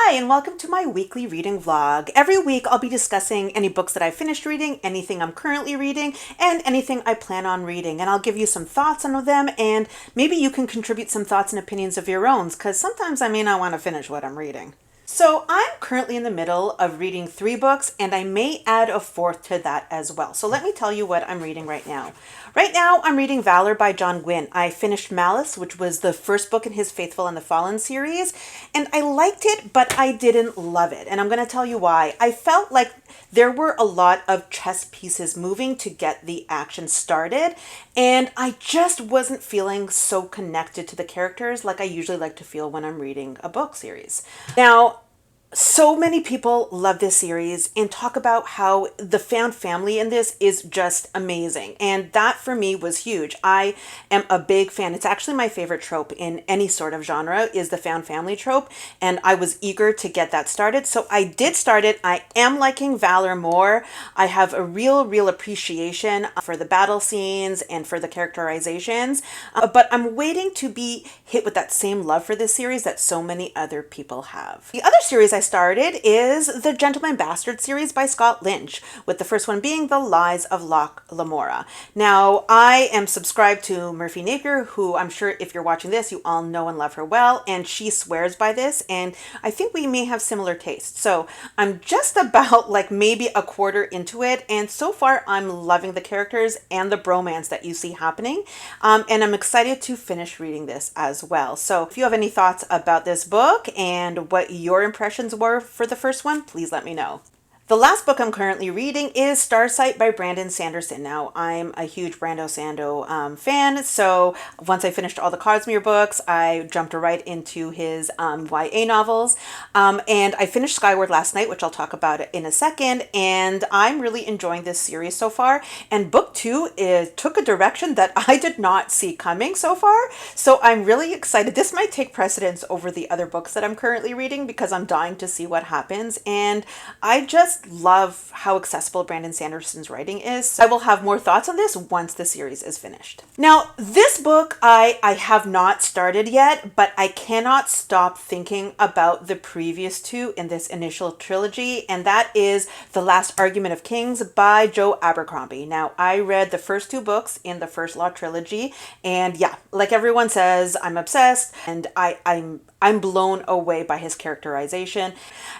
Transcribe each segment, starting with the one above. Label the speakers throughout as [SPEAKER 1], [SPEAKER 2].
[SPEAKER 1] Hi, and welcome to my weekly reading vlog. Every week I'll be discussing any books that I've finished reading, anything I'm currently reading, and anything I plan on reading. And I'll give you some thoughts on them, and maybe you can contribute some thoughts and opinions of your own, because sometimes I may not want to finish what I'm reading. So I'm currently in the middle of reading 3 books, and I may add a 4th to that as well. So let me tell you what I'm reading right now. Right now, I'm reading Valor by John Gwynne. I finished Malice, which was the first book in his Faithful and the Fallen series, and I liked it, but I didn't love it. And I'm going to tell you why. I felt like there were a lot of chess pieces moving to get the action started, and I just wasn't feeling so connected to the characters like I usually like to feel when I'm reading a book series. Now, so many people love this series and talk about how the found family in this is just amazing. And that for me was huge. I am a big fan. It's actually my favorite trope in any sort of genre is the found family trope. And I was eager to get that started. So I did start it. I am liking Valor more. I have a real appreciation for the battle scenes and for the characterizations. But I'm waiting to be hit with that same love for this series that so many other people have. The other series I started is the Gentleman Bastard series by Scott Lynch, with the first one being The Lies of Locke Lamora. Now, I am subscribed to Murphy Napier, who I'm sure if you're watching this, you all know and love her well, and she swears by this, and I think we may have similar tastes. So I'm just about like maybe a quarter into it, and so far I'm loving the characters and the bromance that you see happening, and I'm excited to finish reading this as well. So if you have any thoughts about this book and what your impressions were for the first one, please let me know. The last book I'm currently reading is Starsight by Brandon Sanderson. Now, I'm a huge Brando Sando fan, so once I finished all the Cosmere books, I jumped right into his YA novels, and I finished Skyward last night, which I'll talk about in a second, and I'm really enjoying this series so far, and book 2 took a direction that I did not see coming so far, so I'm really excited. This might take precedence over the other books that I'm currently reading because I'm dying to see what happens, and I just love how accessible Brandon Sanderson's writing is. I will have more thoughts on this once the series is finished. Now, this book I have not started yet, but I cannot stop thinking about the previous 2 in this initial trilogy, and that is The Last Argument of Kings by Joe Abercrombie. Now, I read the first 2 books in the First Law trilogy, and yeah, like everyone says, I'm obsessed, and I'm blown away by his characterization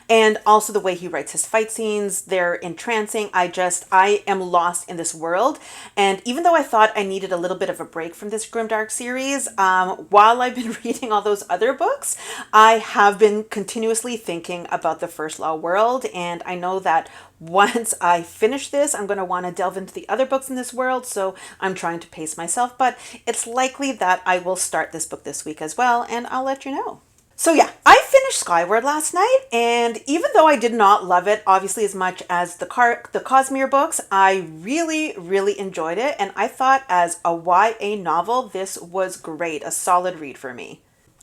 [SPEAKER 1] and also the way he writes his fight scenes. They're entrancing. I am lost in this world. And even though I thought I needed a little bit of a break from this grimdark series, while I've been reading all those other books, I have been continuously thinking about the First Law world. And I know that once I finish this, I'm going to want to delve into the other books in this world, so I'm trying to pace myself, but it's likely that I will start this book this week as well, and I'll let you know. So yeah, I finished Skyward last night, and even though I did not love it, obviously as much as the Cosmere books, I really enjoyed it, and I thought as a YA novel, this was great, a solid read for me.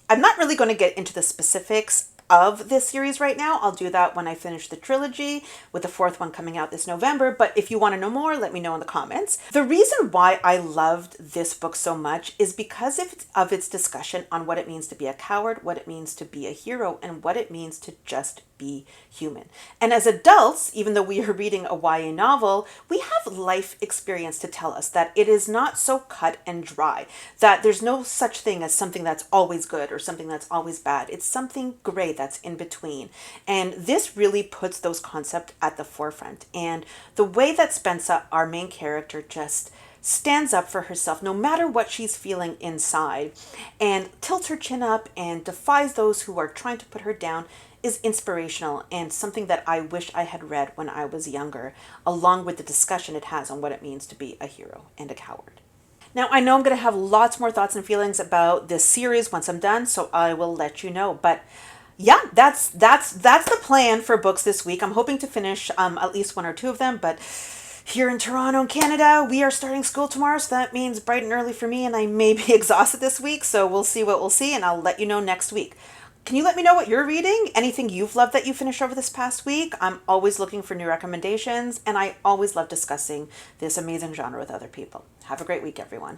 [SPEAKER 1] I'm not really going to get into the specifics of this series right now. I'll do that when I finish the trilogy, with the 4th one coming out this November, but if you want to know more, let me know in the comments. The reason why I loved this book so much is because of its discussion on what it means to be a coward, what it means to be a hero, and what it means to just be human. And as adults, even though we are reading a YA novel, we have life experience to tell us that it is not so cut and dry, that there's no such thing as something that's always good or something that's always bad. It's something gray that's in between. And this really puts those concepts at the forefront. And the way that Spensa, our main character, just stands up for herself no matter what she's feeling inside and tilts her chin up and defies those who are trying to put her down is inspirational and something that I wish I had read when I was younger, along with the discussion it has on what it means to be a hero and a coward. Now, I know I'm going to have lots more thoughts and feelings about this series once I'm done, so I will let you know. But yeah, that's the plan for books this week. I'm hoping to finish at least 1 or 2 of them, but here in Toronto, Canada, we are starting school tomorrow, so that means bright and early for me, and I may be exhausted this week, so we'll see what we'll see, and I'll let you know next week. Can you let me know what you're reading? Anything you've loved that you finished over this past week? I'm always looking for new recommendations, and I always love discussing this amazing genre with other people. Have a great week, everyone.